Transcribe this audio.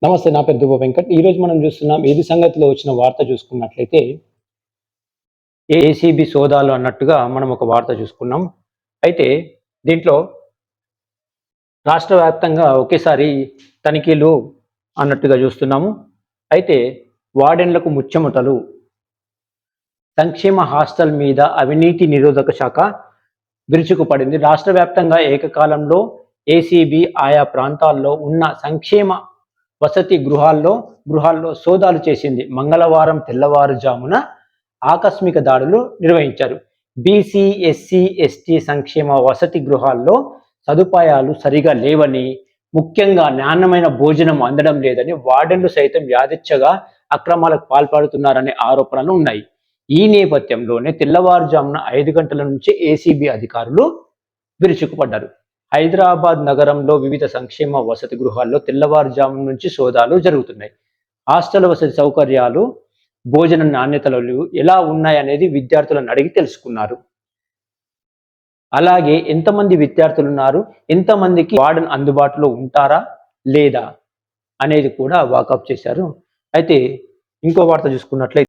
నమస్తే. నా పేరు దువ్వ వెంకట్. ఈరోజు మనం చూస్తున్నాం ఏది సంగతిలో వచ్చిన వార్త చూసుకున్నట్లయితే ఏసీబీ సోదాలు అన్నట్టుగా మనం ఒక వార్త చూసుకున్నాం. అయితే దీంట్లో రాష్ట్ర వ్యాప్తంగా ఒకేసారి తనిఖీలు అన్నట్టుగా చూస్తున్నాము. అయితే వార్డెన్లకు ముచ్చెమటలు, సంక్షేమ హాస్టల్ మీద అవినీతి నిరోధక శాఖ విరుచుకుపడింది. రాష్ట్ర వ్యాప్తంగా ఏకకాలంలో ఏసీబీ ఆయా ప్రాంతాల్లో ఉన్న సంక్షేమ వసతి గృహాల్లో సోదాలు చేసింది. మంగళవారం తెల్లవారుజామున ఆకస్మిక దాడులు నిర్వహించారు. బీసీ, ఎస్సీ, ఎస్టీ సంక్షేమ వసతి గృహాల్లో సదుపాయాలు సరిగా లేవని, ముఖ్యంగా నాణ్యమైన భోజనం అందడం లేదని, వార్డెన్లు సైతం యాదృచ్ఛగా అక్రమాలకు పాల్పడుతున్నారనే ఆరోపణలు ఉన్నాయి. ఈ నేపథ్యంలోనే తెల్లవారుజామున 5 గంటల నుంచి ఏసీబీ అధికారులు విరుచుకుపడ్డారు. హైదరాబాద్ నగరంలో వివిధ సంక్షేమ వసతి గృహాల్లో తెల్లవారుజాము నుంచి సోదాలు జరుగుతున్నాయి. హాస్టల్ వసతి సౌకర్యాలు, భోజన నాణ్యతలు ఎలా ఉన్నాయనేది విద్యార్థులను అడిగి తెలుసుకున్నారు. అలాగే ఎంతమంది విద్యార్థులు ఉన్నారు, ఎంతమందికి వార్డెన్ అందుబాటులో ఉంటారా లేదా అనేది కూడా వాకప్ చేశారు. అయితే ఇంకో వార్త చూసుకున్నట్లయితే